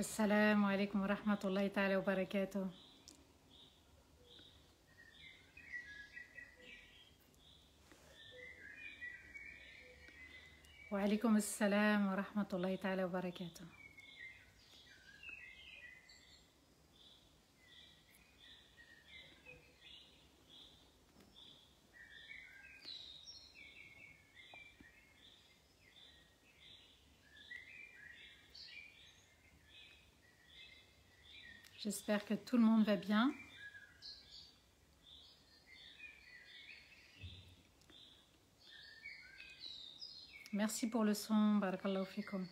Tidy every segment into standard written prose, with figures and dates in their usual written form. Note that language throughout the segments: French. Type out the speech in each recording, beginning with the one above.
السلام عليكم ورحمة الله تعالى وبركاته. وعليكم السلام ورحمة الله تعالى وبركاته. J'espère que tout le monde va bien. Merci pour le son, barakallahu fikum.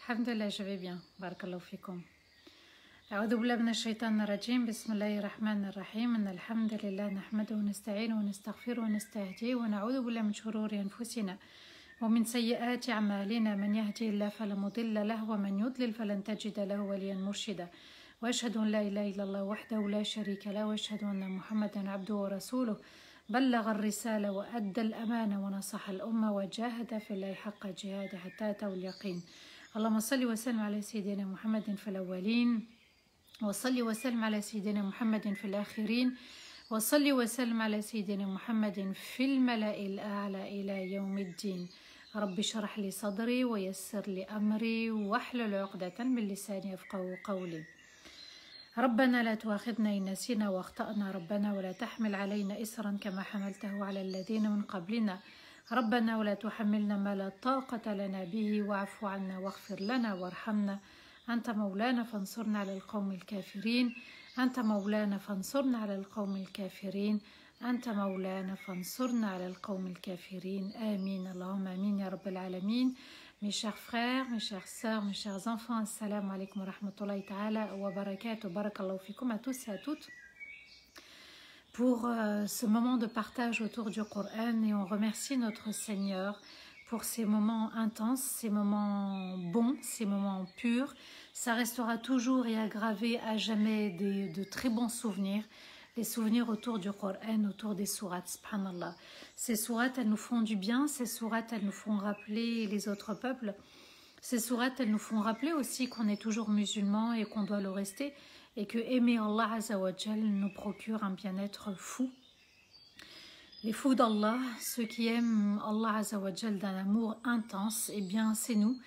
Alhamdulillah, je vais bien, barakallahu fikum. أعوذ بالله من الشيطان الرجيم. بسم الله الرحمن الرحيم. إن الحمد لله نحمده ونستعينه ونستغفره ونستهديه ونعوذ بالله من شرور أنفسنا ومن سيئات أعمالنا. من يهدي الله فلا مضل له ومن يضلل فلن تجد له وليا مرشدا. وأشهد أن لا إله إلا الله وحده لا شريك له وأشهد أن محمدا عبده ورسوله بلغ الرسالة وأدى الأمانة ونصح الأمة وجاهد في الله حق جهاده حتى أتاه اليقين. اللهم صل وسلم على سيدنا محمد في الأولين وصلي وسلم على سيدنا محمد في الآخرين وصلي وسلم على سيدنا محمد في الملأ الأعلى إلى يوم الدين. رب اشرح لي صدري ويسر لي أمري واحلل عقدة من لساني يفقهوا قولي. ربنا لا تؤاخذنا إن نسينا واخطأنا ربنا ولا تحمل علينا إسرا كما حملته على الذين من قبلنا ربنا ولا تحملنا ما لا طاقة لنا به واعف عنا واغفر لنا وارحمنا أنت مولانا فانصرنا على القوم الكافرين. أنت مولانا فانصرنا على القوم الكافرين. أنت مولانا فانصرنا على القوم الكافرين. آمين اللهم آمين يا رب العالمين. Mes chers frères, mes chères sœurs, mes chers enfants, assalamu alaikum wa rahmatullahi ta'ala wa barakatuh. Barakallahu fikum à tous et à toutes pour ce moment de partage autour du Coran, et on remercie notre Seigneur pour ces moments intenses, ces moments bons, ces moments purs. Ça restera toujours et aggravé à jamais de très bons souvenirs, les souvenirs autour du Coran, autour des sourates, subhanallah. Ces sourates, elles nous font du bien, ces sourates, elles nous font rappeler les autres peuples. Ces sourates, elles nous font rappeler aussi qu'on est toujours musulmans et qu'on doit le rester, et que aimer Allah Azza wa Jal nous procure un bien-être fou. Les fous d'Allah, ceux qui aiment Allah Azza wa Jal d'un amour intense, eh bien c'est nous.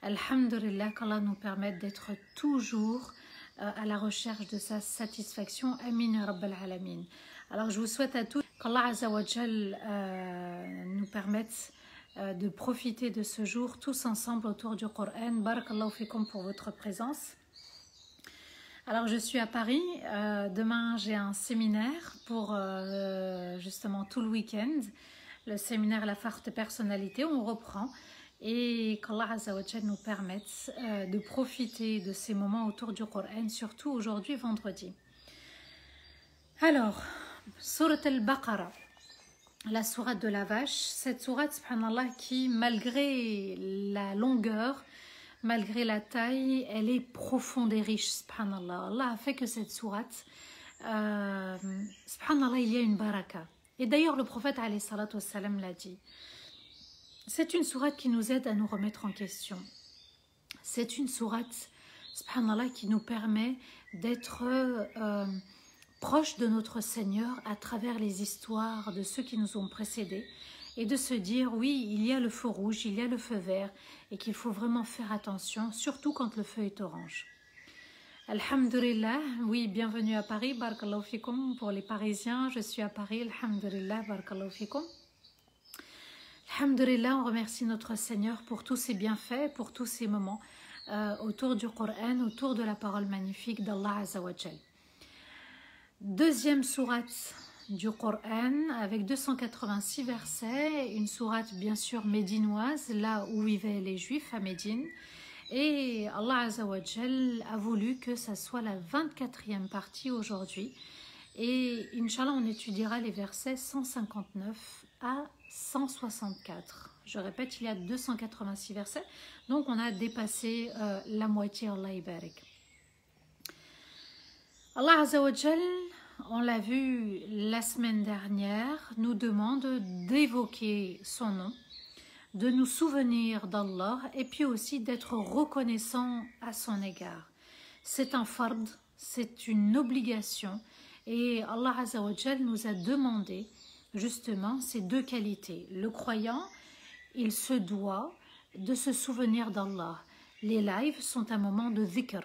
Alhamdulillah, qu'Allah nous permette d'être toujours à la recherche de sa satisfaction. Amin ya Rabbal Alamin. Alors je vous souhaite à tous qu'Allah Azza wa Jal nous permette de profiter de ce jour tous ensemble autour du Coran. Barakallahu fikum pour votre présence. Alors je suis à Paris, demain j'ai un séminaire pour justement tout le week-end, le séminaire La Forte Personnalité. On reprend, et qu'Allah Azza wa Jal nous permette de profiter de ces moments autour du Coran, surtout aujourd'hui vendredi. Alors, Surat al-Baqarah, la sourate de la vache, cette sourate subhanallah qui, malgré la longueur, malgré la taille, elle est profonde et riche, subhanallah. Allah a fait que cette sourate, subhanallah, il y a une baraka. Et d'ailleurs, le prophète alayhi salatu wassalam l'a dit. C'est une sourate qui nous aide à nous remettre en question. C'est une sourate, subhanallah, qui nous permet d'être proche de notre Seigneur à travers les histoires de ceux qui nous ont précédés, et de se dire, oui, il y a le feu rouge, il y a le feu vert, et qu'il faut vraiment faire attention, surtout quand le feu est orange. Alhamdulillah, oui, bienvenue à Paris, barakallahu fikum, pour les Parisiens, je suis à Paris, alhamdulillah, barakallahu fikum. Alhamdulillah, on remercie notre Seigneur pour tous ses bienfaits, pour tous ces moments autour du Coran, autour de la parole magnifique d'Allah Azza wa Jal. Deuxième sourate du Coran avec 286 versets, une sourate bien sûr médinoise, là où vivaient les Juifs à Médine, et Allah Azza wa Jal a voulu que ça soit la 24e partie aujourd'hui, et Inch'Allah on étudiera les versets 159 à 164. Je répète, il y a 286 versets, donc on a dépassé la moitié. Allah ibarak. Allah Azza wa Jal on l'a vu la semaine dernière, nous demande d'évoquer son nom, de nous souvenir d'Allah et puis aussi d'être reconnaissant à son égard. C'est un fard, c'est une obligation et Allah Azza wa Jal nous a demandé justement ces deux qualités. Le croyant, il se doit de se souvenir d'Allah. Les lives sont un moment de dhikr.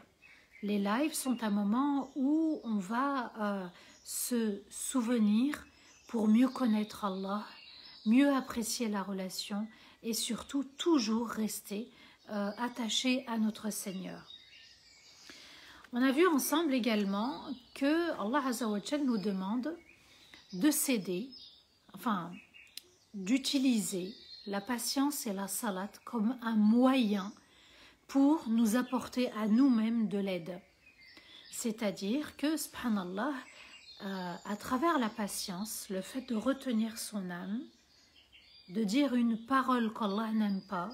Les lives sont un moment où on va se souvenir pour mieux connaître Allah, mieux apprécier la relation et surtout toujours rester attaché à notre Seigneur. On a vu ensemble également que Allah Azza wa Jal nous demande de céder, enfin d'utiliser la patience et la salat comme un moyen pour nous apporter à nous-mêmes de l'aide. C'est-à-dire que, subhanallah, à travers la patience, le fait de retenir son âme, de dire une parole qu'Allah n'aime pas,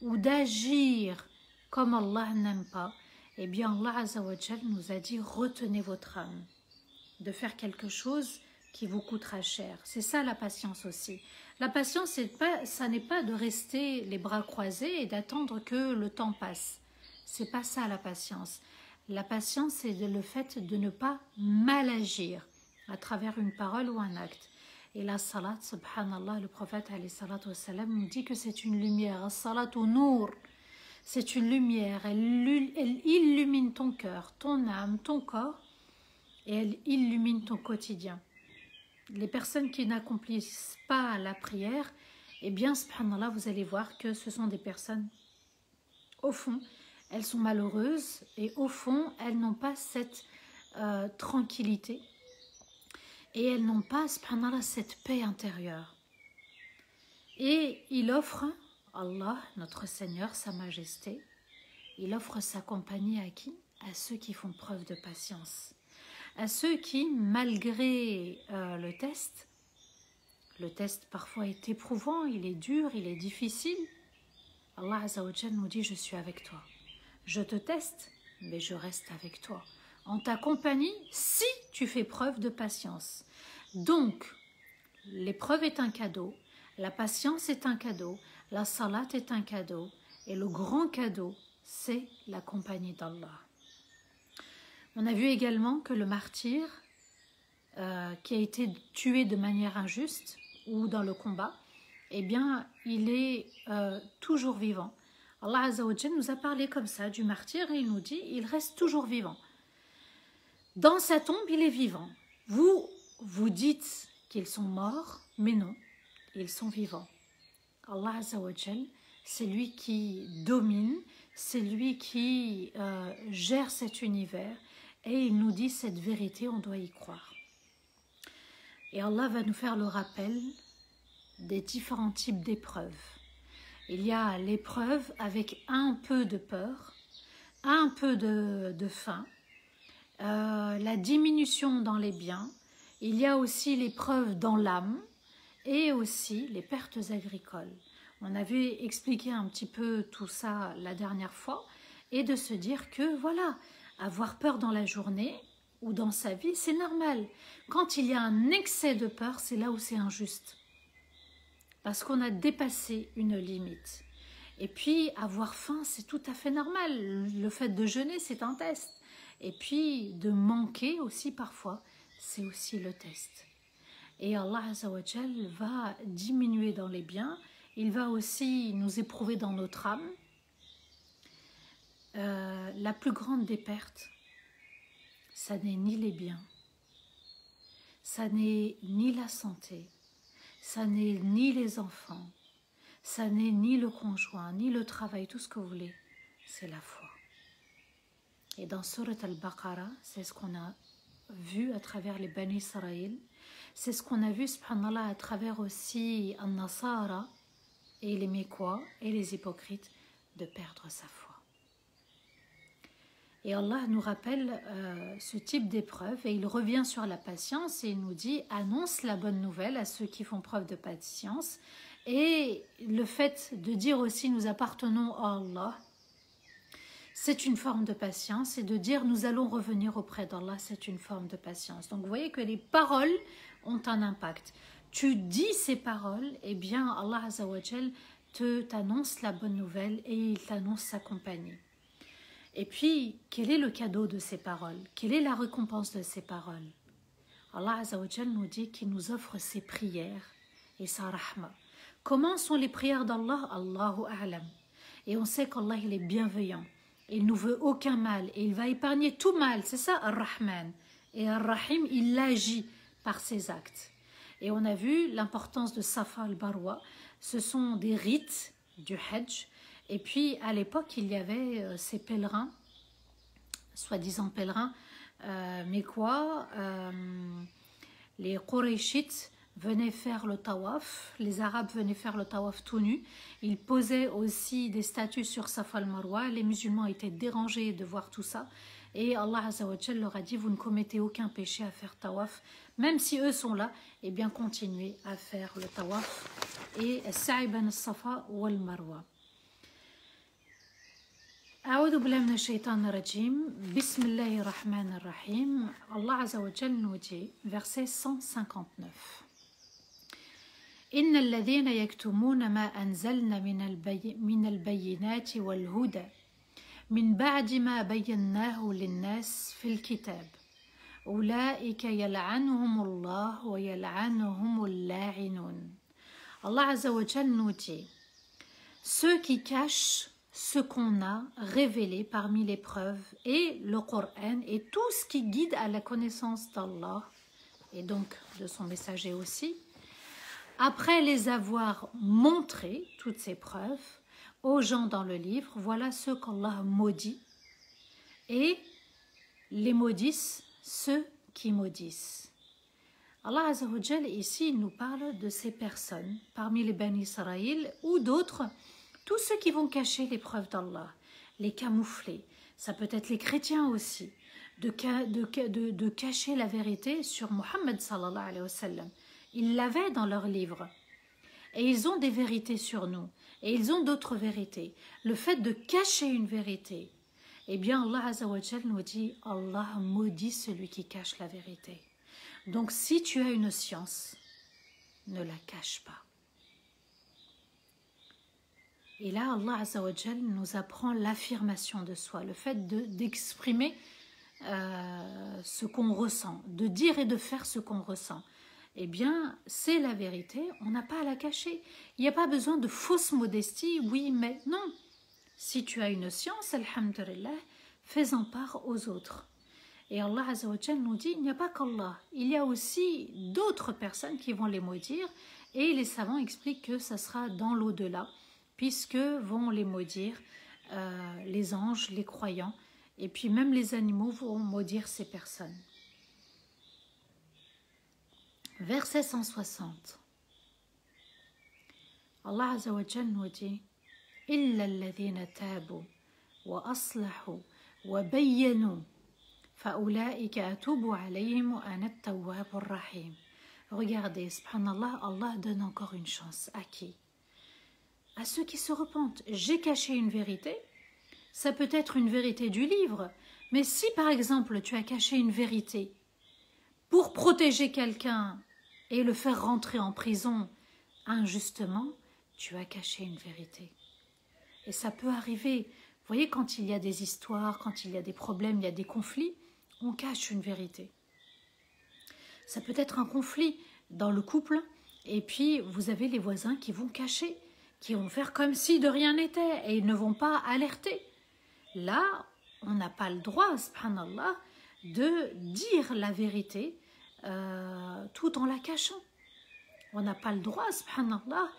ou d'agir comme Allah n'aime pas, eh bien Allah Azza wa Jal nous a dit retenez votre âme, de faire quelque chose qui vous coûtera cher. C'est ça la patience aussi. La patience, ça n'est pas de rester les bras croisés et d'attendre que le temps passe. C'est pas ça la patience. La patience, c'est le fait de ne pas mal agir à travers une parole ou un acte. Et la salat, subhanallah, le prophète alayhi salatu wassalam nous dit que c'est une lumière. As-salat au nour. C'est une lumière, elle illumine ton cœur, ton âme, ton corps et elle illumine ton quotidien. Les personnes qui n'accomplissent pas la prière, eh bien, subhanallah, vous allez voir que ce sont des personnes, au fond, elles sont malheureuses et au fond, elles n'ont pas cette tranquillité et elles n'ont pas, subhanallah, cette paix intérieure. Et il offre... Allah, notre Seigneur, sa Majesté, il offre sa compagnie à qui? À ceux qui font preuve de patience. À ceux qui, malgré le test parfois est éprouvant, il est dur, il est difficile. Allah Azza wa Jal nous dit, je suis avec toi. Je te teste, mais je reste avec toi. En ta compagnie, si tu fais preuve de patience. Donc, l'épreuve est un cadeau, la patience est un cadeau, la salat est un cadeau et le grand cadeau, c'est la compagnie d'Allah. On a vu également que le martyr qui a été tué de manière injuste ou dans le combat, eh bien, il est toujours vivant. Allah Azza wa Jal nous a parlé comme ça du martyr et il nous dit, il reste toujours vivant. Dans sa tombe, il est vivant. Vous dites qu'ils sont morts, mais non, ils sont vivants. Allah Azza wa Jal, c'est lui qui domine, c'est lui qui gère cet univers et il nous dit cette vérité, on doit y croire. Et Allah va nous faire le rappel des différents types d'épreuves. Il y a l'épreuve avec un peu de peur, un peu de faim, la diminution dans les biens, il y a aussi l'épreuve dans l'âme, et aussi les pertes agricoles. On avait expliqué un petit peu tout ça la dernière fois et de se dire que voilà, avoir peur dans la journée ou dans sa vie, c'est normal. Quand il y a un excès de peur, c'est là où c'est injuste. Parce qu'on a dépassé une limite. Et puis, avoir faim, c'est tout à fait normal. Le fait de jeûner, c'est un test. Et puis, de manquer aussi parfois, c'est aussi le test. Et Allah Azza wa Jal va diminuer dans les biens, il va aussi nous éprouver dans notre âme. La plus grande des pertes, ça n'est ni les biens, ça n'est ni la santé, ça n'est ni les enfants, ça n'est ni le conjoint, ni le travail, tout ce que vous voulez, c'est la foi. Et dans Surat al-Baqarah, c'est ce qu'on a vu à travers les Bani Israël. C'est ce qu'on a vu, subhanallah, à travers aussi An-Nasara et les Mécois et les hypocrites, de perdre sa foi. Et Allah nous rappelle ce type d'épreuve et il revient sur la patience et il nous dit « Annonce la bonne nouvelle à ceux qui font preuve de patience » et le fait de dire aussi « Nous appartenons à Allah », c'est une forme de patience, et de dire nous allons revenir auprès d'Allah, c'est une forme de patience. Donc vous voyez que les paroles ont un impact. Tu dis ces paroles, eh bien Allah Azza wa Jal t'annonce la bonne nouvelle et il t'annonce sa compagnie. Et puis, quel est le cadeau de ces paroles? Quelle est la récompense de ces paroles? Allah Azza wa Jal nous dit qu'il nous offre ses prières et sa rahma. Comment sont les prières d'Allah? Allahu a'lam. Et on sait qu'Allah il est bienveillant. Il ne nous veut aucun mal et il va épargner tout mal. C'est ça Ar-Rahman. Et Ar-Rahim, il agit par ses actes. Et on a vu l'importance de Safa al-Barwa. Ce sont des rites du Hajj. Et puis à l'époque, il y avait ces pèlerins, soi-disant pèlerins, mais quoi, les Qurayshites venaient faire le tawaf, les Arabes venaient faire le tawaf tout nus. Ils posaient aussi des statues sur Safa al-Marwa. Les musulmans étaient dérangés de voir tout ça. Et Allah Azza wa Jal leur a dit, vous ne commettez aucun péché à faire tawaf. Même si eux sont là, eh bien continuez à faire le tawaf. Et Sa'i ben Safa wal Marwa. أعوذ بالله من الشيطان الرجيم بسم الله الرحمن الرحيم. Allah Azza wa Jal nous dit, verset 159. إن الذين يكتمون ما أنزلنا من البينات والهدى من بعد ما بيناه للناس في الكتاب أولئك يلعنهم الله ويلعنهم اللاعنون. Allah Azza wa Jal nous dit, ceux qui cachent ce qu'on a révélé parmi les preuves et le Coran et tout ce qui guide à la connaissance d'Allah et donc de son messager aussi, après les avoir montré, toutes ces preuves, aux gens dans le livre, voilà ce qu'Allah maudit et les maudissent ceux qui maudissent. Allah Azza wa Jal ici nous parle de ces personnes parmi les Bani Israël ou d'autres, tous ceux qui vont cacher les preuves d'Allah, les camoufler, ça peut être les chrétiens aussi, de cacher la vérité sur Muhammad sallallahu alayhi wa sallam. Ils l'avaient dans leurs livres. Et ils ont des vérités sur nous. Et ils ont d'autres vérités. Le fait de cacher une vérité, eh bien Allah Azza wa Jal nous dit, Allah maudit celui qui cache la vérité. Donc si tu as une science, ne la cache pas. Et là, Allah Azza wa Jal nous apprend l'affirmation de soi, le fait d'exprimer ce qu'on ressent, de dire et de faire ce qu'on ressent. Eh bien, c'est la vérité, on n'a pas à la cacher. Il n'y a pas besoin de fausse modestie, oui, mais non. Si tu as une science, alhamdulillah, fais-en part aux autres. Et Allah Azza wa Jal nous dit, il n'y a pas qu'Allah, il y a aussi d'autres personnes qui vont les maudire, et les savants expliquent que ça sera dans l'au-delà, puisque vont les maudire les anges, les croyants, et puis même les animaux vont maudire ces personnes. Verset 160. Allah Azza wa Jal nous dit, إِلَّا الَّذِينَ تَابُوا وَأَصْلَحُوا وَبَيَّنُوا فَأُولَٰئِكَ أَتُوبُ عَلَيْهِمْ وَأَنَا التَّوَّابُ الرَّحِيمُ. Regardez, subhanallah, Allah donne encore une chance. À qui? À ceux qui se repentent. J'ai caché une vérité. Ça peut être une vérité du livre. Mais si par exemple tu as caché une vérité pour protéger quelqu'un et le faire rentrer en prison injustement, tu as caché une vérité. Et ça peut arriver. Vous voyez, quand il y a des histoires, quand il y a des problèmes, il y a des conflits, on cache une vérité. Ça peut être un conflit dans le couple, et puis vous avez les voisins qui vont cacher, qui vont faire comme si de rien n'était, et ils ne vont pas alerter. Là, on n'a pas le droit, subhanallah, de dire la vérité tout en la cachant. On n'a pas le droit, subhanallah,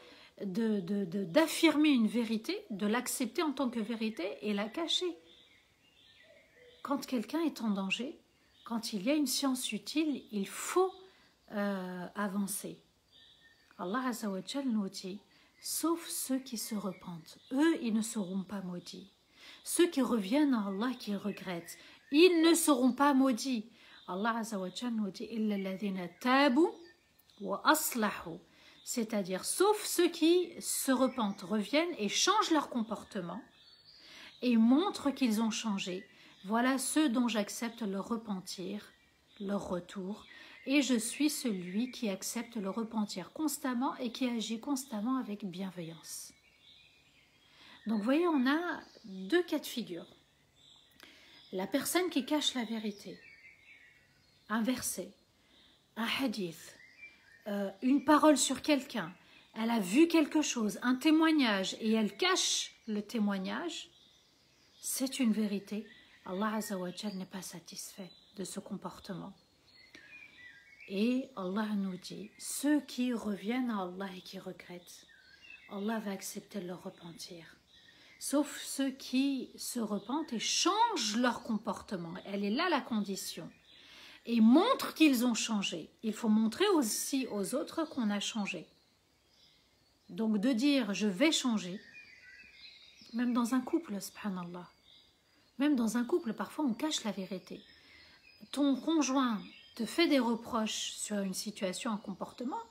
d'affirmer une vérité, de l'accepter en tant que vérité et la cacher. Quand quelqu'un est en danger, quand il y a une science utile, il faut avancer. Allah Azza wa Jal nous dit, sauf ceux qui se repentent, eux, ils ne seront pas maudits. Ceux qui reviennent à Allah, qui regrettent, ils ne seront pas maudits. Allah Azza wa Jal nous dit, illa alladhina tabu wa aslahu, c'est-à-dire sauf ceux qui se repentent, reviennent et changent leur comportement et montrent qu'ils ont changé. Voilà ceux dont j'accepte leur repentir, leur retour, et je suis celui qui accepte le repentir constamment et qui agit constamment avec bienveillance. Donc vous voyez, on a deux cas de figure. La personne qui cache la vérité, un verset, un hadith, une parole sur quelqu'un, elle a vu quelque chose, un témoignage, et elle cache le témoignage, c'est une vérité. Allah Azza wa Jal n'est pas satisfait de ce comportement. Et Allah nous dit, ceux qui reviennent à Allah et qui regrettent, Allah va accepter leur repentir. Sauf ceux qui se repentent et changent leur comportement. Elle est là la condition. Et montrent qu'ils ont changé. Il faut montrer aussi aux autres qu'on a changé. Donc de dire je vais changer, même dans un couple, subhanallah. Même dans un couple, parfois on cache la vérité. Ton conjoint te fait des reproches sur une situation, un comportement,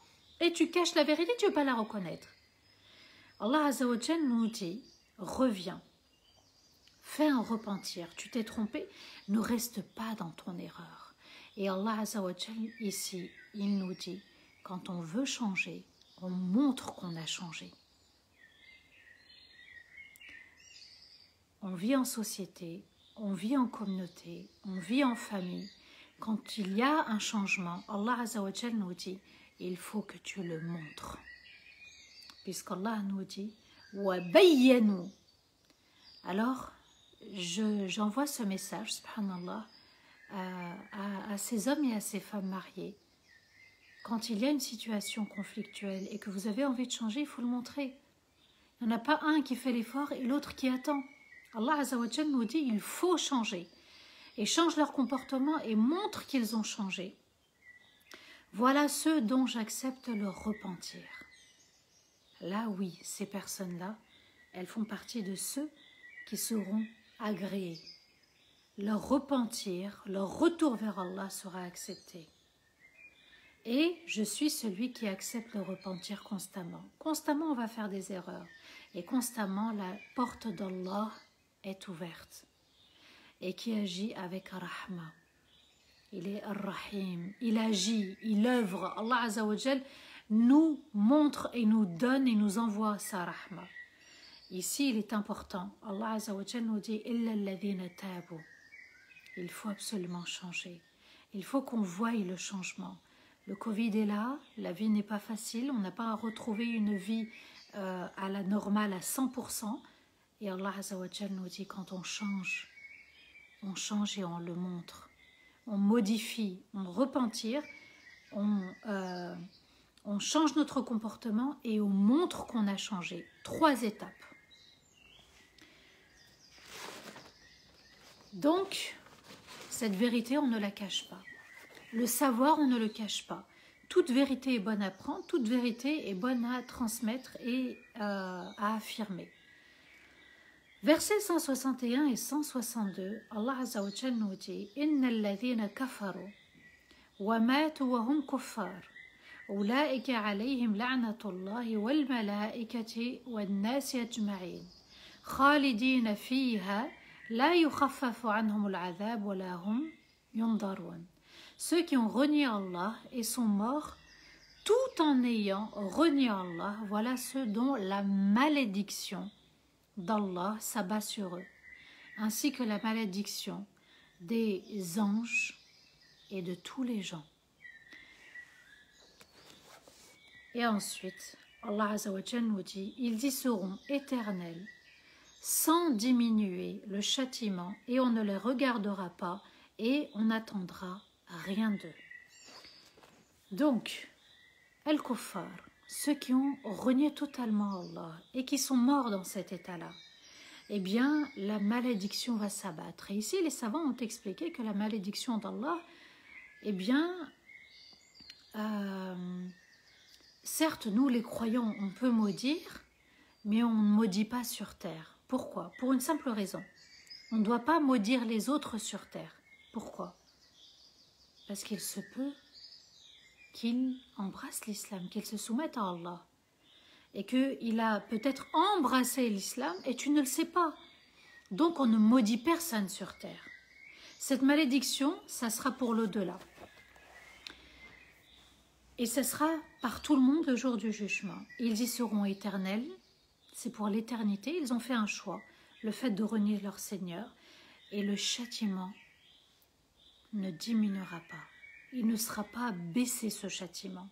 et tu caches la vérité, tu ne veux pas la reconnaître. Allah Azza wa Jal nous dit, reviens, fais un repentir, tu t'es trompé, ne reste pas dans ton erreur. Et Allah Azza wa Jal, ici, il nous dit, quand on veut changer, on montre qu'on a changé. On vit en société, on vit en communauté, on vit en famille. Quand il y a un changement, Allah Azza wa Jal nous dit, il faut que tu le montres. Puisqu'Allah nous dit, وَبَيَّنُوا. Alors, j'envoie ce message, subhanallah, à ces hommes et à ces femmes mariées. Quand il y a une situation conflictuelle et que vous avez envie de changer, il faut le montrer. Il n'y en a pas un qui fait l'effort et l'autre qui attend. Allah Azza wa Jal nous dit, il faut changer. Et change leur comportement et montre qu'ils ont changé. Voilà ceux dont j'accepte le repentir. Là, oui, ces personnes-là, elles font partie de ceux qui seront agréés. Leur repentir, leur retour vers Allah sera accepté. Et je suis celui qui accepte le repentir constamment. Constamment, on va faire des erreurs. Et constamment, la porte d'Allah est ouverte. Et qui agit avec rahma. Il est ar-Rahim, il agit, il œuvre. Allah Azza wa Jal nous montre et nous donne et nous envoie sa rahma. Ici, il est important. Allah Azza wa Jal nous dit illa alladhina tabu. Il faut absolument changer. Il faut qu'on voie le changement. Le Covid est là, la vie n'est pas facile, on n'a pas à retrouver une vie à la normale à 100%. Et Allah Azza wa Jal nous dit quand on change et on le montre. On modifie, on repentir, on change notre comportement et on montre qu'on a changé. 3 étapes. Donc, cette vérité, on ne la cache pas. Le savoir, on ne le cache pas. Toute vérité est bonne à prendre, toute vérité est bonne à transmettre et à affirmer. Versets 161 et 162, Allah Azza wa Jal nous dit Inna alladhina kafaru wa matu wa hum kuffar ulaika alayhim la'natullahi wal malaikati wan nasi ajma'in khalidina fiha la yukhaffafu anhum al'adhab wa la hum yundarun. Ceux qui ont renié Allah et sont morts tout en ayant renié Allah, voilà ceux dont la malédiction d'Allah s'abat sur eux, ainsi que la malédiction des anges et de tous les gens. Et ensuite, Allah Azza wa Jal nous dit, ils y seront éternels, sans diminuer le châtiment, et on ne les regardera pas, et on n'attendra rien d'eux. Donc, Al-Kuffar, ceux qui ont renié totalement Allah et qui sont morts dans cet état-là, eh bien, la malédiction va s'abattre. Et ici, les savants ont expliqué que la malédiction d'Allah, eh bien, certes, nous les croyants, on peut maudire, mais on ne maudit pas sur terre. Pourquoi? Pour une simple raison. On ne doit pas maudire les autres sur terre. Pourquoi? Parce qu'il se peut qu'ils embrassent l'islam, qu'ils se soumettent à Allah. Et qu'il a peut-être embrassé l'islam et tu ne le sais pas. Donc on ne maudit personne sur terre. Cette malédiction, ça sera pour l'au-delà. Et ce sera par tout le monde le jour du jugement. Ils y seront éternels, c'est pour l'éternité. Ils ont fait un choix, le fait de renier leur Seigneur. Et le châtiment ne diminuera pas. Il ne sera pas baissé, ce châtiment.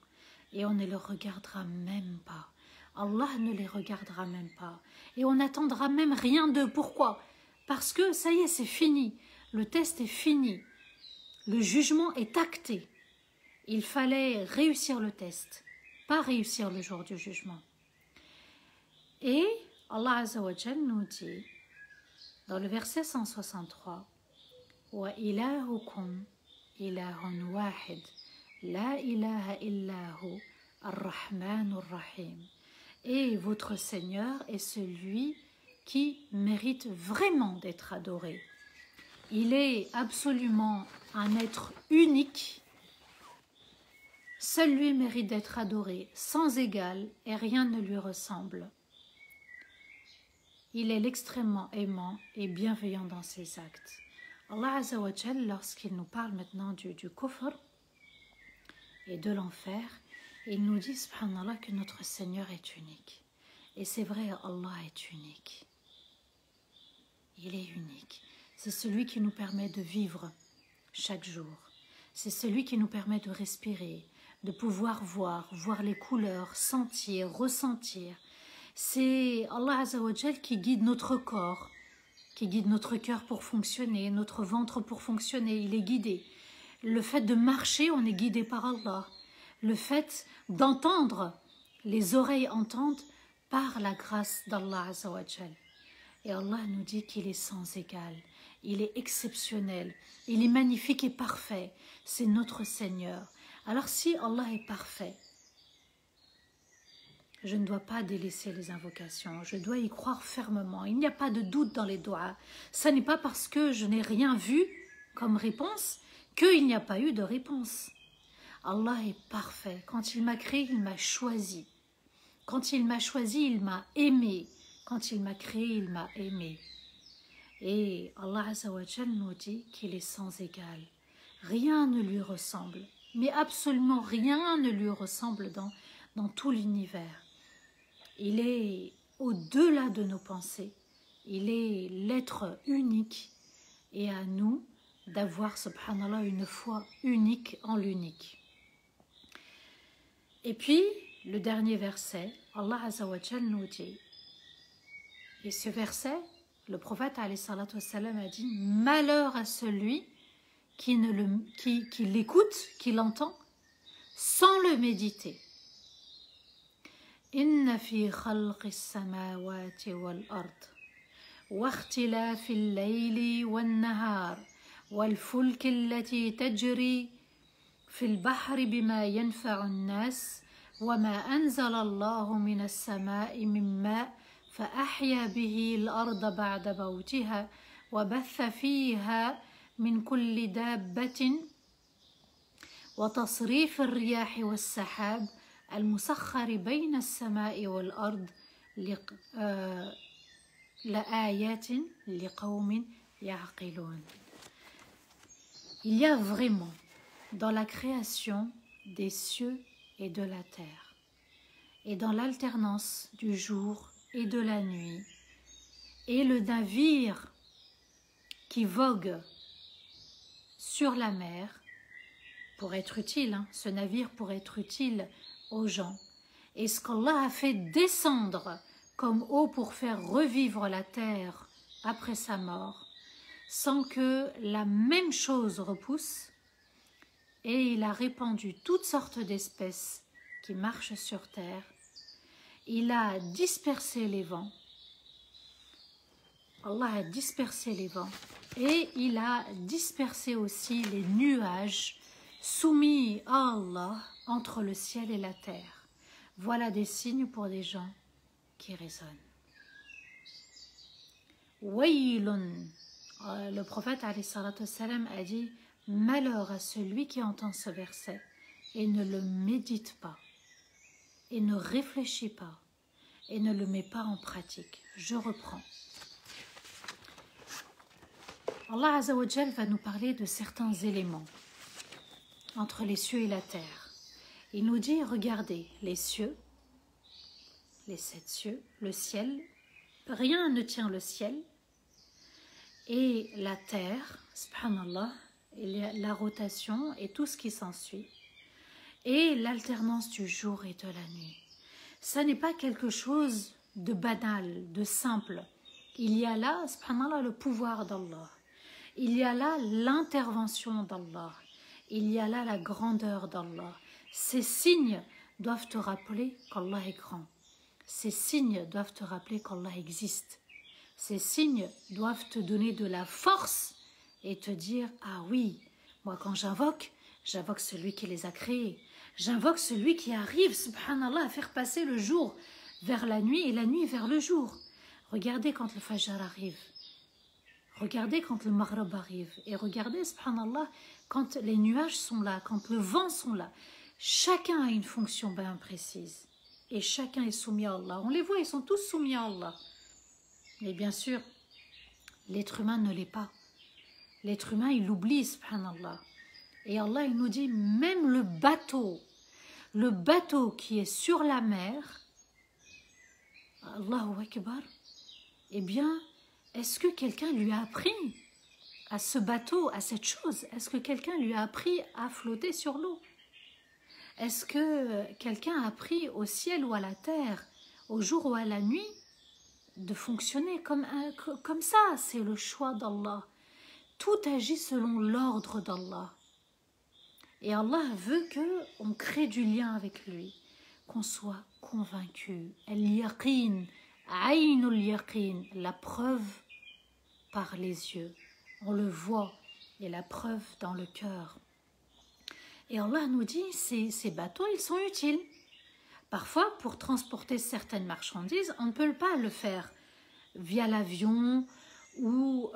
Et on ne le regardera même pas. Allah ne les regardera même pas. Et on n'attendra même rien d'eux. Pourquoi? Parce que ça y est, c'est fini. Le test est fini. Le jugement est acté. Il fallait réussir le test, pas réussir le jour du jugement. Et Allah Azza wa Jal nous dit, dans le verset 163, « Wa ilahukum ilahun wahid, la ilaha illahu ar-Rahmanur Rahim. » Et votre Seigneur est celui qui mérite vraiment d'être adoré. Il est absolument un être unique. Seul lui mérite d'être adoré, sans égal, et rien ne lui ressemble. Il est l'extrêmement aimant et bienveillant dans ses actes. Allah Azza wa Jal, lorsqu'il nous parle maintenant du kufr et de l'enfer, il nous dit, subhanallah, que notre Seigneur est unique. Et c'est vrai, Allah est unique. Il est unique. C'est celui qui nous permet de vivre chaque jour. C'est celui qui nous permet de respirer, de pouvoir voir les couleurs, sentir, ressentir. C'est Allah Azza wa Jal qui guide notre corps, qui guide notre cœur pour fonctionner, notre ventre pour fonctionner, il est guidé. Le fait de marcher, on est guidé par Allah. Le fait d'entendre, les oreilles entendent par la grâce d'Allah Azza wa Jal. Et Allah nous dit qu'il est sans égal, il est exceptionnel, il est magnifique et parfait. C'est notre Seigneur. Alors si Allah est parfait, je ne dois pas délaisser les invocations, je dois y croire fermement. Il n'y a pas de doute dans les doigts. Ce n'est pas parce que je n'ai rien vu comme réponse qu'il n'y a pas eu de réponse. Allah est parfait. Quand il m'a créé, il m'a choisi. Quand il m'a choisi, il m'a aimé. Quand il m'a créé, il m'a aimé. Et Allah Azza wa Jal nous dit qu'il est sans égal. Rien ne lui ressemble. Mais absolument rien ne lui ressemble dans tout l'univers. Il est au-delà de nos pensées. Il est l'être unique. Et à nous d'avoir, subhanallah, une foi unique en l'unique. Et puis, le dernier verset, Allah Azza wa Jal nous dit, et ce verset, le prophète alayhi salatu wassalam a dit, malheur à celui qui l'écoute, qui l'entend, sans le méditer. Inna fi khalqis samawati wal ard wa ikhtilafil layli wan nahar wal fulki allati tajri fil bahri bima yanfa'u an-nas wa ma anzala Allahu minas sama'i min ma' فأحيا به الأرض بعد موتها وبث فيها من كل دابة وتصريف الرياح والسحاب المسخر بين السماء والأرض لآيات لقوم يعقلون. Il y a vraiment dans la création des cieux et de la terre et dans l'alternance du jour et de la nuit, et le navire qui vogue sur la mer, pour être utile, ce navire pour être utile aux gens, et ce qu'Allah a fait descendre comme eau pour faire revivre la terre après sa mort, sans que la même chose repousse, et il a répandu toutes sortes d'espèces qui marchent sur terre. Il a dispersé les vents. Allah a dispersé les vents. Et il a dispersé aussi les nuages soumis à Allah entre le ciel et la terre. Voilà des signes pour des gens qui raisonnent. Waylun. Le prophète alayhi salatu wassalam a dit, malheur à celui qui entend ce verset et ne le médite pas. Et ne réfléchit pas et ne le met pas en pratique. Je reprends. Allah Azza wa Jal va nous parler de certains éléments entre les cieux et la terre. Il nous dit, regardez, les cieux, les 7 cieux, le ciel, rien ne tient le ciel, et la terre, subhanallah, il y a la rotation et tout ce qui s'ensuit, et l'alternance du jour et de la nuit. Ça n'est pas quelque chose de banal, de simple. Il y a là, subhanallah, le pouvoir d'Allah. Il y a là l'intervention d'Allah. Il y a là la grandeur d'Allah. Ces signes doivent te rappeler qu'Allah est grand. Ces signes doivent te rappeler qu'Allah existe. Ces signes doivent te donner de la force et te dire, ah oui, moi quand j'invoque celui qui les a créés. J'invoque celui qui arrive, subhanallah, à faire passer le jour vers la nuit et la nuit vers le jour. Regardez quand le Fajr arrive. Regardez quand le Maghrib arrive. Et regardez, subhanallah, quand les nuages sont là, quand le vent sont là. Chacun a une fonction bien précise. Et chacun est soumis à Allah. On les voit, ils sont tous soumis à Allah. Mais bien sûr, l'être humain ne l'est pas. L'être humain, il l'oublie, subhanallah. Et Allah, il nous dit, même le bateau qui est sur la mer, Allahu Akbar, eh bien, est-ce que quelqu'un lui a appris à ce bateau, à cette chose? Est-ce que quelqu'un lui a appris à flotter sur l'eau? Est-ce que quelqu'un a appris au ciel ou à la terre, au jour ou à la nuit, de fonctionner comme ça? C'est le choix d'Allah. Tout agit selon l'ordre d'Allah. Et Allah veut qu'on crée du lien avec lui, qu'on soit convaincu. Al-yaqin, aynul yaqin, la preuve par les yeux. On le voit, et la preuve dans le cœur. Et Allah nous dit, ces bateaux, ils sont utiles. Parfois, pour transporter certaines marchandises, on ne peut pas le faire via l'avion ou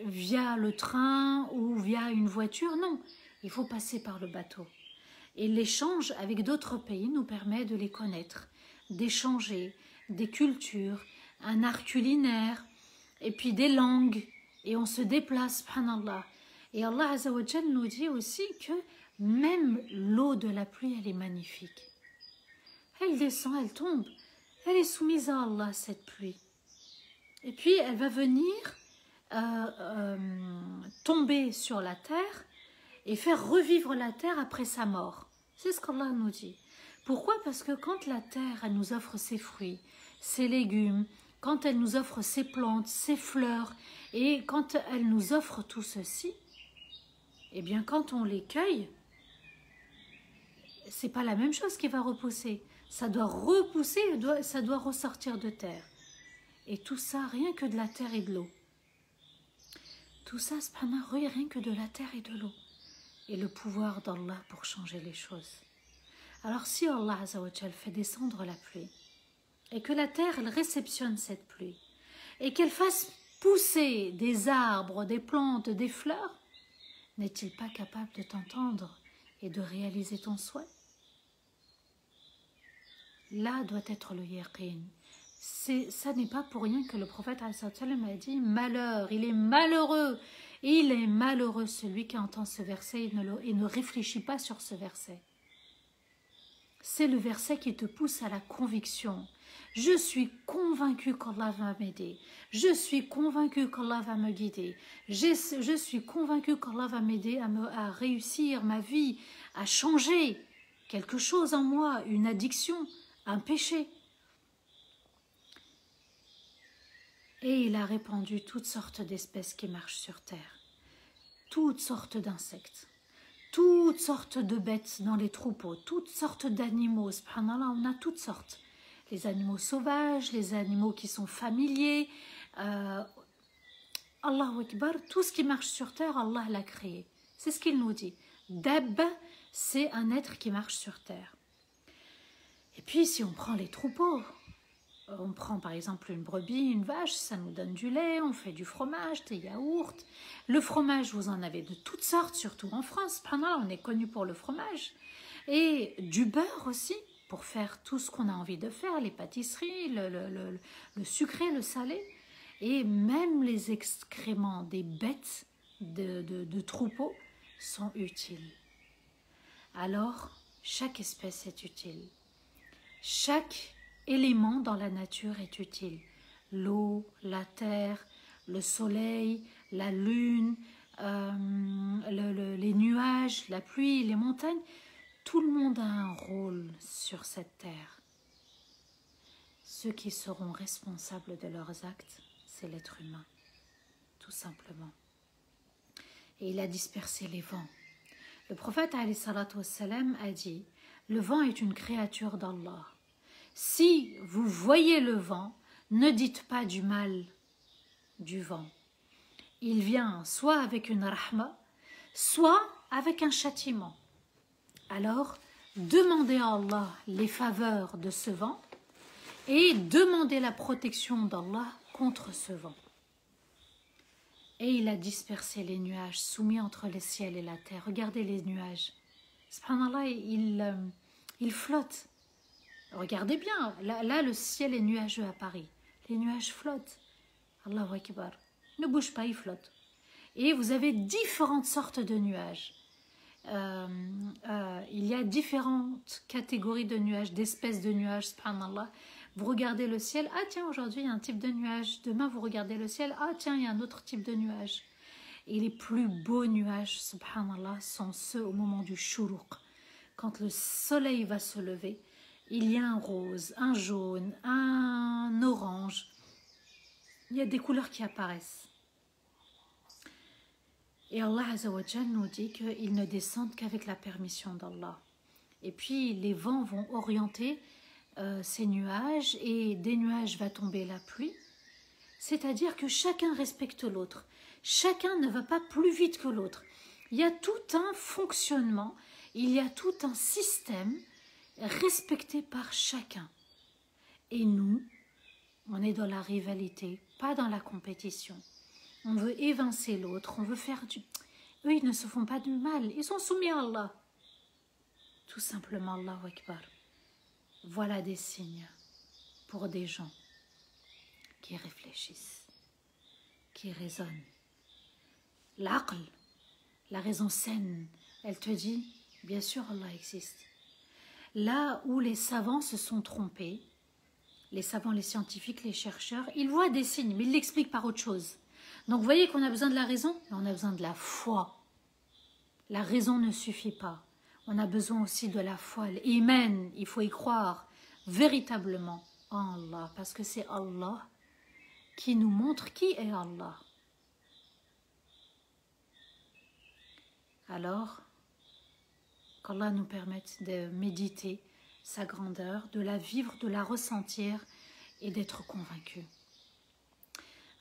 via le train ou via une voiture. Non, il faut passer par le bateau. Et l'échange avec d'autres pays nous permet de les connaître, d'échanger des cultures, un art culinaire, et puis des langues. Et on se déplace, subhanallah. Et Allah Azza wa Jal nous dit aussi que même l'eau de la pluie, elle est magnifique. Elle descend, elle tombe. Elle est soumise à Allah, cette pluie. Et puis, elle va venir tomber sur la terre et faire revivre la terre après sa mort. C'est ce qu'Allah nous dit. Pourquoi? Parce que quand la terre, elle nous offre ses fruits, ses légumes, quand elle nous offre ses plantes, ses fleurs, et quand elle nous offre tout ceci, eh bien, quand on les cueille, c'est pas la même chose qui va repousser. Ça doit repousser, ça doit ressortir de terre. Et tout ça, rien que de la terre et de l'eau. Tout ça, subhanallah, rien que de la terre et de l'eau. Et le pouvoir d'Allah pour changer les choses. Alors si Allah Azza wa Jal fait descendre la pluie, et que la terre, elle réceptionne cette pluie, et qu'elle fasse pousser des arbres, des plantes, des fleurs, n'est-il pas capable de t'entendre et de réaliser ton souhait? Là doit être le yaqin. Ça n'est pas pour rien que le prophète a dit « Malheur, il est malheureux celui qui entend ce verset et ne réfléchit pas sur ce verset. » C'est le verset qui te pousse à la conviction. Je suis convaincu qu'Allah va m'aider. Je suis convaincu qu'Allah va me guider. Je suis convaincu qu'Allah va m'aider à réussir ma vie, à changer quelque chose en moi, une addiction, un péché. Et il a répandu toutes sortes d'espèces qui marchent sur terre, toutes sortes d'insectes, toutes sortes de bêtes dans les troupeaux, toutes sortes d'animaux. Subhanallah, on a toutes sortes. Les animaux sauvages, les animaux qui sont familiers. Allahu Akbar, tout ce qui marche sur terre, Allah l'a créé. C'est ce qu'il nous dit. Dab, c'est un être qui marche sur terre. Et puis, si on prend les troupeaux, on prend par exemple une brebis, une vache, ça nous donne du lait, on fait du fromage, des yaourts. Le fromage, vous en avez de toutes sortes, surtout en France. On est connu pour le fromage. Et du beurre aussi, pour faire tout ce qu'on a envie de faire, les pâtisseries, le sucré, le salé. Et même les excréments des bêtes de troupeaux sont utiles. Alors, chaque espèce est utile. Chaque élément dans la nature est utile. L'eau, la terre, le soleil, la lune, les nuages, la pluie, les montagnes. Tout le monde a un rôle sur cette terre. Ceux qui seront responsables de leurs actes, c'est l'être humain, tout simplement. Et il a dispersé les vents. Le prophète alayhi salatu wassalam a dit, le vent est une créature d'Allah. Si vous voyez le vent, ne dites pas du mal du vent. Il vient soit avec une rahma, soit avec un châtiment. Alors, demandez à Allah les faveurs de ce vent et demandez la protection d'Allah contre ce vent. Et il a dispersé les nuages soumis entre le ciel et la terre. Regardez les nuages. Subhanallah, ils flottent. Regardez bien, là le ciel est nuageux à Paris. Les nuages flottent. Allahu Akbar. Ne bouge pas, ils flottent. Et vous avez différentes sortes de nuages. Il y a différentes catégories de nuages, d'espèces de nuages, subhanallah. Vous regardez le ciel, ah tiens, aujourd'hui il y a un type de nuage. Demain vous regardez le ciel, ah tiens, il y a un autre type de nuage. Et les plus beaux nuages, subhanallah, sont ceux au moment du shuruq. Quand le soleil va se lever, il y a un rose, un jaune, un orange. Il y a des couleurs qui apparaissent. Et Allah Azza wa Jal nous dit qu'ils ne descendent qu'avec la permission d'Allah. Et puis les vents vont orienter ces nuages et des nuages va tomber la pluie. C'est-à-dire que chacun respecte l'autre. Chacun ne va pas plus vite que l'autre. Il y a tout un fonctionnement, il y a tout un système respecté par chacun. Et nous, on est dans la rivalité, pas dans la compétition. On veut évincer l'autre, on veut faire du... Eux, ils ne se font pas du mal, ils sont soumis à Allah. Tout simplement, Allahu Akbar. Voilà des signes pour des gens qui réfléchissent, qui raisonnent. L'aql, la raison saine, elle te dit, bien sûr Allah existe. Là où les savants se sont trompés, les savants, les scientifiques, les chercheurs, ils voient des signes, mais ils l'expliquent par autre chose. Donc vous voyez qu'on a besoin de la raison, mais on a besoin de la foi. La raison ne suffit pas. On a besoin aussi de la foi. L'iman, il faut y croire véritablement en Allah, parce que c'est Allah qui nous montre qui est Allah. Alors, qu'Allah nous permette de méditer sa grandeur, de la vivre, de la ressentir et d'être convaincu.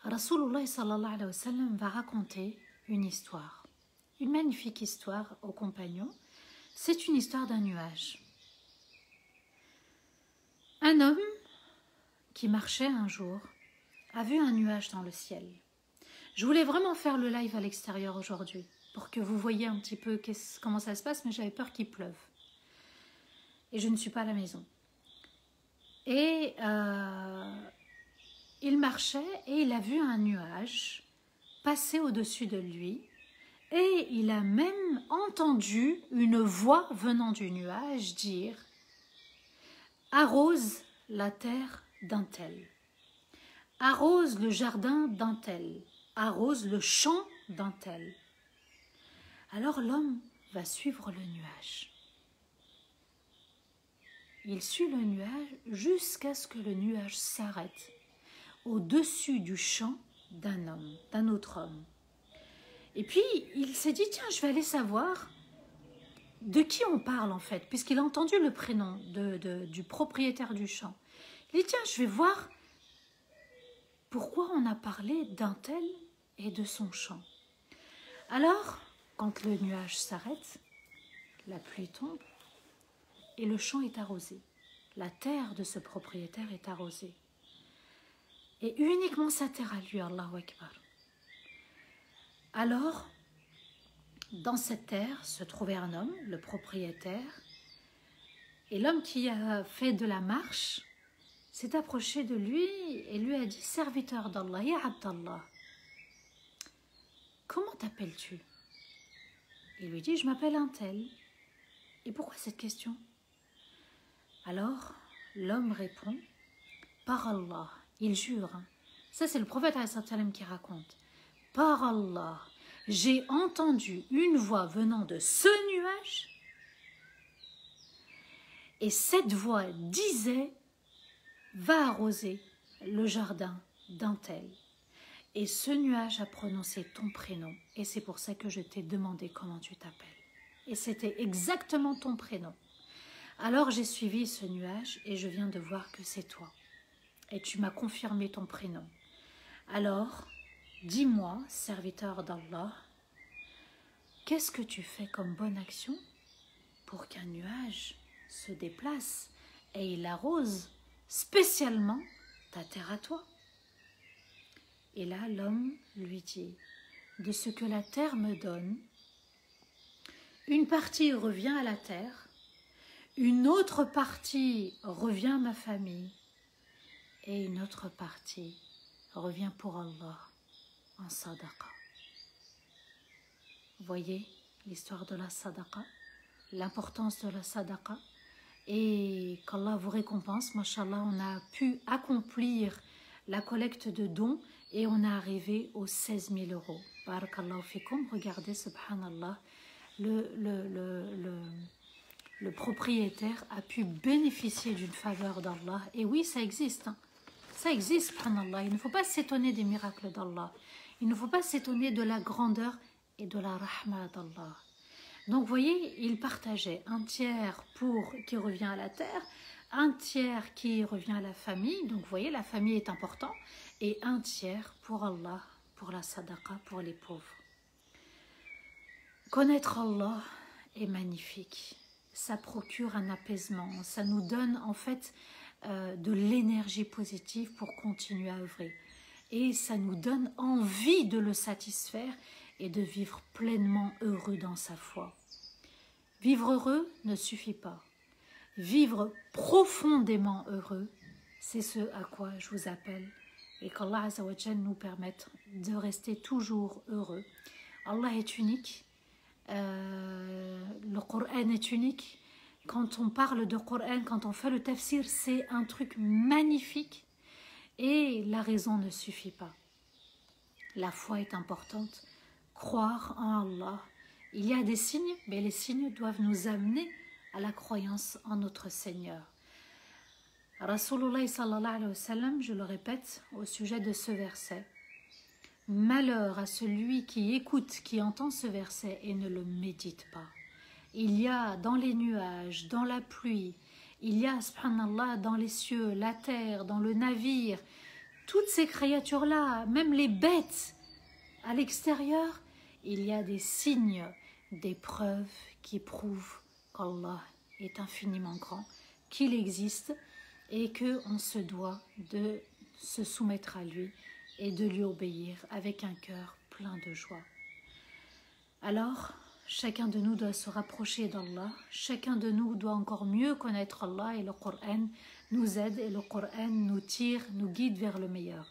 Rasulullah sallallahu alayhi wa sallam va raconter une histoire, une magnifique histoire aux compagnons. C'est une histoire d'un nuage. Un homme qui marchait un jour a vu un nuage dans le ciel. Je voulais vraiment faire le live à l'extérieur aujourd'hui pour que vous voyez un petit peu comment ça se passe, mais j'avais peur qu'il pleuve. Et je ne suis pas à la maison. Et il marchait et il a vu un nuage passer au-dessus de lui. Et il a même entendu une voix venant du nuage dire « Arrose la terre d'un tel, arrose le jardin d'un tel, arrose le champ d'un tel. » Alors l'homme va suivre le nuage. Il suit le nuage jusqu'à ce que le nuage s'arrête au-dessus du champ d'un homme, d'un autre homme. Et puis, il s'est dit, tiens, je vais aller savoir de qui on parle en fait, puisqu'il a entendu le prénom du propriétaire du champ. Il dit, tiens, je vais voir pourquoi on a parlé d'un tel et de son champ. Alors, quand le nuage s'arrête, la pluie tombe et le champ est arrosé. La terre de ce propriétaire est arrosée. Et uniquement sa terre à lui, Allahu Akbar. Alors, dans cette terre se trouvait un homme, le propriétaire, et l'homme qui a fait de la marche s'est approché de lui et lui a dit, serviteur d'Allah, ya Abdallah, comment t'appelles-tu? Il lui dit, je m'appelle un tel. Et pourquoi cette question? Alors, l'homme répond, par Allah, il jure. Ça, c'est le prophète qui raconte. Par Allah, j'ai entendu une voix venant de ce nuage et cette voix disait, va arroser le jardin d'un tel. Et ce nuage a prononcé ton prénom et c'est pour ça que je t'ai demandé comment tu t'appelles. Et c'était exactement ton prénom. Alors j'ai suivi ce nuage et je viens de voir que c'est toi. Et tu m'as confirmé ton prénom. Alors, dis-moi, serviteur d'Allah, qu'est-ce que tu fais comme bonne action pour qu'un nuage se déplace et il arrose spécialement ta terre à toi? Et là, l'homme lui dit, de ce que la terre me donne, une partie revient à la terre, une autre partie revient à ma famille et une autre partie revient pour Allah en sadaqa. Voyez l'histoire de la sadaqa, l'importance de la sadaqa et qu'Allah vous récompense. Mashallah, on a pu accomplir la collecte de dons et on est arrivé aux 16 000 euros. Barakallahu fikum. Regardez, subhanallah, le propriétaire a pu bénéficier d'une faveur d'Allah. Et oui, ça existe. Ça existe, subhanallah. Il ne faut pas s'étonner des miracles d'Allah. Il ne faut pas s'étonner de la grandeur et de la rahma d'Allah. Donc, vous voyez, il partageait un tiers qui revient à la terre, un tiers qui revient à la famille. Donc, vous voyez, la famille est importante. Et un tiers pour Allah, pour la sadaqa, pour les pauvres. Connaître Allah est magnifique. Ça procure un apaisement. Ça nous donne en fait de l'énergie positive pour continuer à œuvrer. Et ça nous donne envie de le satisfaire et de vivre pleinement heureux dans sa foi. Vivre heureux ne suffit pas. Vivre profondément heureux, c'est ce à quoi je vous appelle. Et qu'Allah Azza wa Jal nous permette de rester toujours heureux. Allah est unique. Le Coran est unique. Quand on parle de Coran, quand on fait le tafsir, c'est un truc magnifique. Et la raison ne suffit pas. La foi est importante. Croire en Allah. Il y a des signes, mais les signes doivent nous amener à la croyance en notre Seigneur. Rasulullah sallallahu alayhi wa sallam, je le répète au sujet de ce verset. Malheur à celui qui écoute, qui entend ce verset et ne le médite pas. Il y a dans les nuages, dans la pluie, il y a, subhanallah, dans les cieux, la terre, dans le navire, toutes ces créatures-là, même les bêtes à l'extérieur, il y a des signes, des preuves qui prouvent qu'Allah est infiniment grand, qu'il existe et qu'on se doit de se soumettre à lui et de lui obéir avec un cœur plein de joie. Alors, chacun de nous doit se rapprocher d'Allah, chacun de nous doit encore mieux connaître Allah et le Coran nous aide et le Coran nous tire, nous guide vers le meilleur.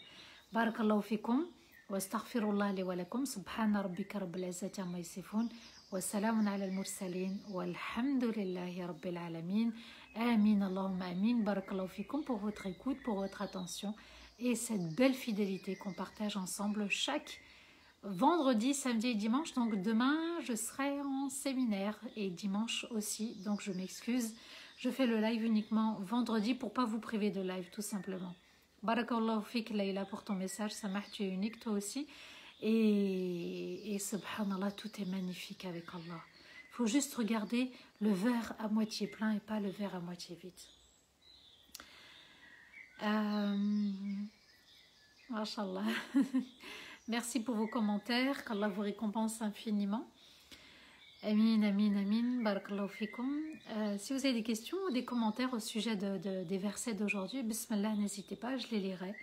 Barakallahu fikum wa astaghfirullah li wa lakum subhana rabbika rabbil izzati amma yasifun wa salamun ala al-mursalin walhamdulillahi rabbil alamin. Amin, Allahumma amin. Barakallahu fikum pour votre écoute, pour votre attention et cette belle fidélité qu'on partage ensemble chaque vendredi, samedi et dimanche. Donc demain, je serai en séminaire et dimanche aussi. Donc je m'excuse. Je fais le live uniquement vendredi pour pas vous priver de live, tout simplement. Barakallahu fik, Layla, pour ton message. Samah, tu es unique, toi aussi. Et subhanallah, tout est magnifique avec Allah. Il faut juste regarder le verre à moitié plein et pas le verre à moitié vide. Mashallah. Merci pour vos commentaires, qu'Allah vous récompense infiniment. Amin, amin, amin, barakallahu fikum. Si vous avez des questions ou des commentaires au sujet des versets d'aujourd'hui, bismillah, n'hésitez pas, je les lirai.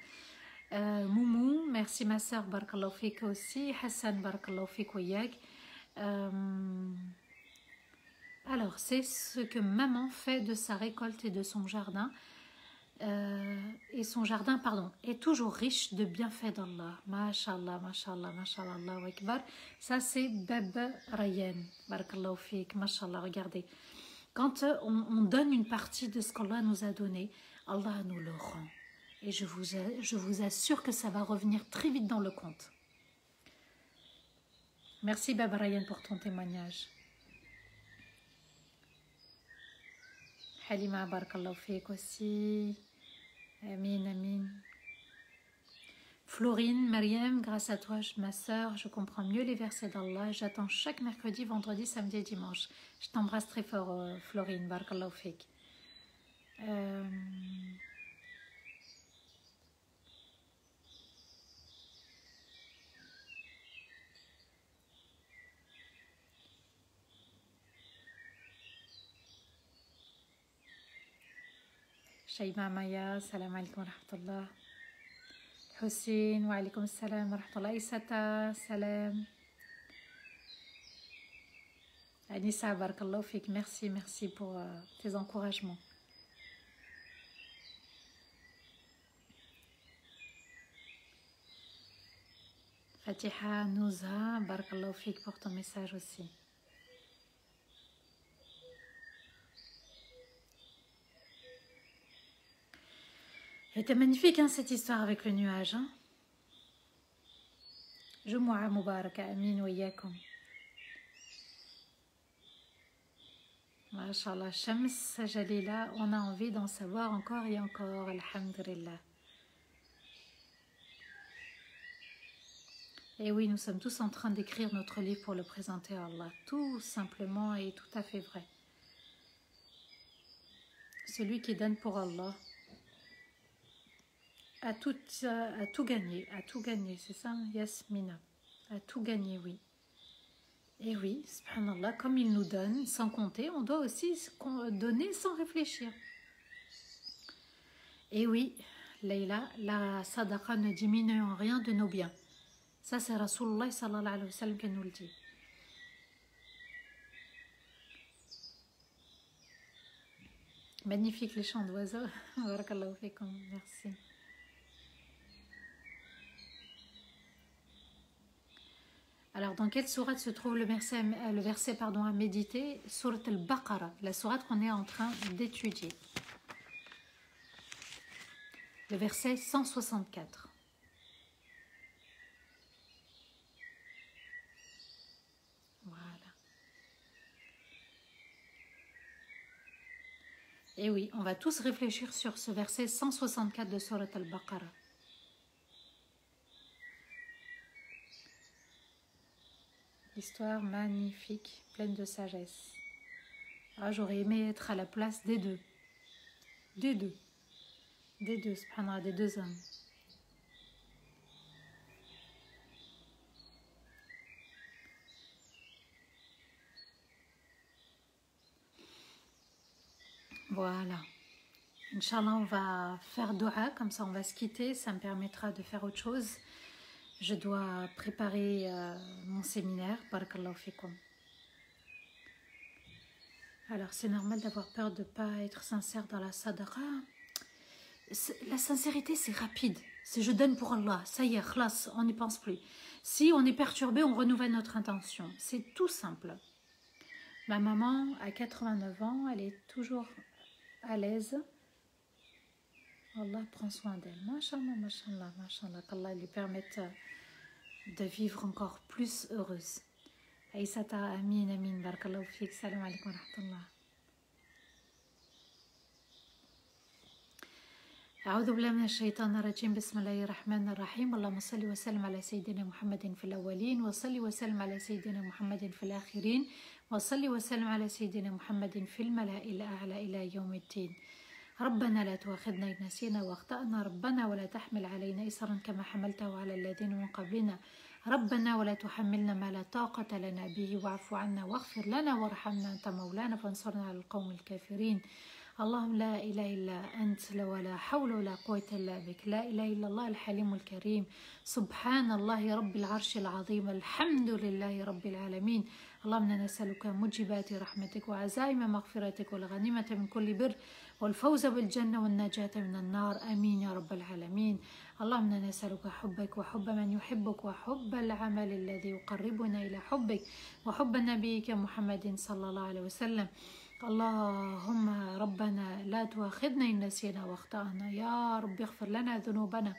Moumou, merci ma soeur, barakallahu fik aussi. Hassan, barakallahu fik ouyak. Alors, c'est ce que maman fait de sa récolte et de son jardin. et son jardin, pardon, est toujours riche de bienfaits d'Allah. Mashallah, mashallah, mashallah, Allahu Akbar. Ça, c'est Bab Rayyan. Barakallahu fik, mashallah, regardez. Quand on donne une partie de ce qu'Allah nous a donné, Allah nous le rend. Et je vous assure que ça va revenir très vite dans le compte. Merci Bab Rayyan pour ton témoignage. Halima, barakallahu fik aussi. Amin, amin. Florine, Mariam, grâce à toi, ma sœur, je comprends mieux les versets d'Allah. J'attends chaque mercredi, vendredi, samedi et dimanche. Je t'embrasse très fort, Florine, barakallahu fik. Shaima Maya, salam alaikum wa rahmatullah. Hussein, wa alaikum salam wa rahmatullah. Isata, salam. Anissa, barakallahu fik, merci, merci pour tes encouragements. Fatiha, Nouza, barakallahu fik pour ton message aussi. C'était magnifique hein, cette histoire avec le nuage. Hein? Jumu'ah Mubaraka, amin wa iyyakum. Masha'Allah, Shams Jalila, on a envie d'en savoir encore et encore, alhamdulillah. Et oui, nous sommes tous en train d'écrire notre livre pour le présenter à Allah, tout simplement et tout à fait vrai. Celui qui donne pour Allah a tout gagné, c'est ça, Yasmina, a tout gagné, oui. Et oui, subhanallah, comme il nous donne sans compter, on doit aussi donner sans réfléchir. Et oui, Leïla, la sadaqa ne diminue en rien de nos biens. Ça, c'est Rasulullah sallallahu alayhi wa sallam qui nous le dit. Magnifique les chants d'oiseaux. Barakallahu fikum, merci. Alors, dans quelle sourate se trouve le verset à méditer? Sourate al-Baqarah, la sourate qu'on est en train d'étudier. Le verset 164. Voilà. Et oui, on va tous réfléchir sur ce verset 164 de Sourate al-Baqarah. Histoire magnifique, pleine de sagesse. Ah, j'aurais aimé être à la place des deux. Des deux, subhanallah, des deux hommes. Voilà. Inch'Allah, on va faire dua, comme ça on va se quitter. Ça me permettra de faire autre chose. Je dois préparer mon séminaire. Barakallahu fikum. Alors, c'est normal d'avoir peur de ne pas être sincère dans la sadaqa. La sincérité, c'est rapide. C'est je donne pour Allah. Ça y est, khlas, on n'y pense plus. Si on est perturbé, on renouvelle notre intention. C'est tout simple. Ma maman, à 89 ans, elle est toujours à l'aise. Allah prend soin d'elle. Mashallah, mashallah, mashallah. Qu'Allah lui permette de vivre encore plus heureuse. Aïsata, amin, amin, barakallahu fik, salam alaikum wa rahmatullah. أعوذ بالله من الشيطان الرجيم بسم الله الرحمن الرحيم اللهم صل وسلم على سيدنا محمد في الأولين وصل وسلم على سيدنا محمد في الآخرين وصل وسلم على سيدنا محمد في الملأ الأعلى إلى يوم الدين ربنا لا تؤاخذنا إن نسينا واخطأنا ربنا ولا تحمل علينا إصرا كما حملته على الذين من قبلنا ربنا ولا تحملنا ما لا طاقة لنا به واعف عنا واغفر لنا وارحمنا أنت مولانا فانصرنا على القوم الكافرين اللهم لا إله إلا أنت ولا حول ولا قوة إلا بك لا إله إلا الله الحليم الكريم سبحان الله رب العرش العظيم الحمد لله رب العالمين اللهم نسألك موجبات رحمتك وعزائم مغفرتك والغنيمة من كل بر والفوز بالجنة والنجاة من النار. آمين يا رب العالمين. اللهم إنا نسألك حبك وحب من يحبك وحب العمل الذي يقربنا إلى حبك وحب نبيك محمد صلى الله عليه وسلم. اللهم ربنا لا تؤاخذنا إن نسينا واخطأنا. يا رب اغفر لنا ذنوبنا،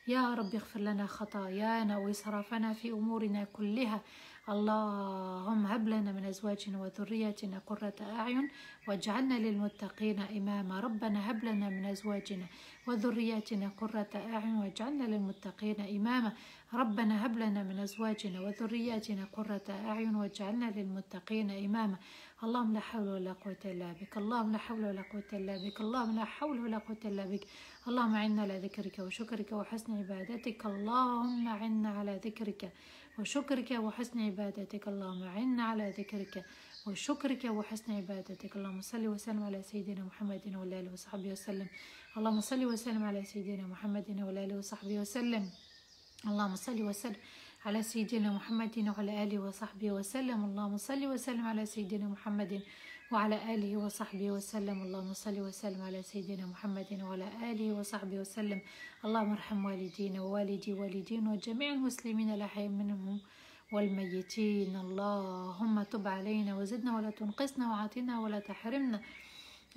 يا رب اغفر لنا خطايانا وإسرافنا في أمورنا كلها. اللهم هب لنا من أزواجنا وذرياتنا قرة أعين واجعلنا للمتقين إماما. ربنا هب لنا من أزواجنا وذرياتنا قرة أعين واجعلنا للمتقين إماما. ربنا هب لنا من أزواجنا وذرياتنا قرة أعين واجعلنا للمتقين إماما. اللهم لا حول ولا قوة إلا بك، اللهم لا حول ولا قوة إلا بك، اللهم لا حول ولا قوة إلا بك. اللهم أعنا على ذكرك وشكرك وحسن عبادتك. اللهم أعنا على ذكرك وشكرك وحسن عبادتك. اللهم أعنا على ذكرك وشكرك وحسن عبادتك. اللهم صل وسلم على سيدنا محمد وعلى آله وصحبه وسلم. اللهم صل وسلم على سيدنا محمد وعلى آله وصحبه وسلم. اللهم صل وسلم على سيدنا محمد وعلى آله وصحبه وسلم. اللهم صل وسلم على سيدنا محمد وعلى آله وصحبه وسلم. اللهم صل وسلم على سيدنا محمد وعلى آله وصحبه وسلم. اللهم ارحم والدينا ووالدي والدين وجميع المسلمين الأحياء منهم والميتين. اللهم تب علينا وزدنا ولا تنقصنا وعاتنا ولا تحرمنا.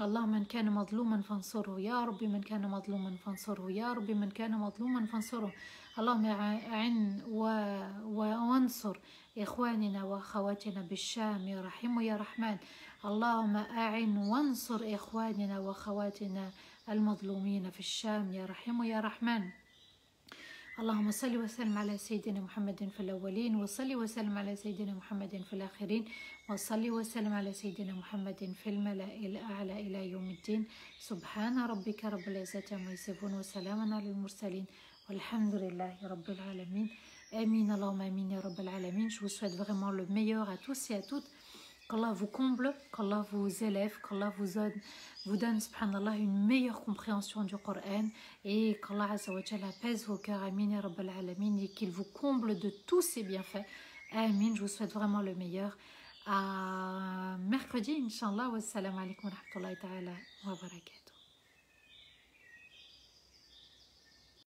اللهم من كان مظلوما فانصره يا رب، من كان مظلوما فانصره يا رب، من كان مظلوما فانصره. اللهم أعن وانصر إخواننا وأخواتنا بالشام يا رحيم يا رحمن. اللهم أعن وانصر إخواننا وأخواتنا المظلومين في الشام يا رحيم يا رحمن. اللهم صل وسلم على سيدنا محمد في الأولين وصل وسلم على سيدنا محمد في الآخرين وصل وسلم على سيدنا محمد في الملأ الأعلى إلى يوم الدين. سبحان ربك رب العزة عما يصفون وسلام على المرسلين والحمد لله رب العالمين. آمين اللهم آمين يا رب العالمين. Je vous souhaite vraiment le meilleur à tous et à toutes. Qu'Allah vous comble, qu'Allah vous élève, qu'Allah vous donne, subhanallah, une meilleure compréhension du Coran et qu'Allah Azza wa Jalla apaise vos cœurs, amin ya rabbal alamin, et qu'il vous comble de tous ses bienfaits. Amin, je vous souhaite vraiment le meilleur. À mercredi, Inch'Allah, wassalamu alaikum wa rahmatullahi ta'ala wa barakatuh.